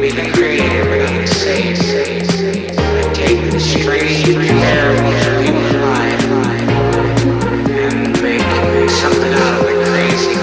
we've been created, we're gonna say, take the strange, terrible human life and make something out of it crazy.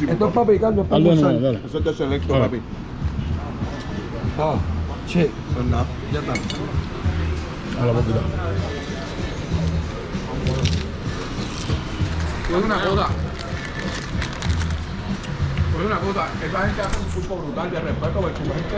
Esto es para picar, no es para almorzar. Eso te selecto, papi. Che. Pues nada, ya está. A la boquita. Pues una cosa, esa gente hace un suco brutal de respeto, porque su gente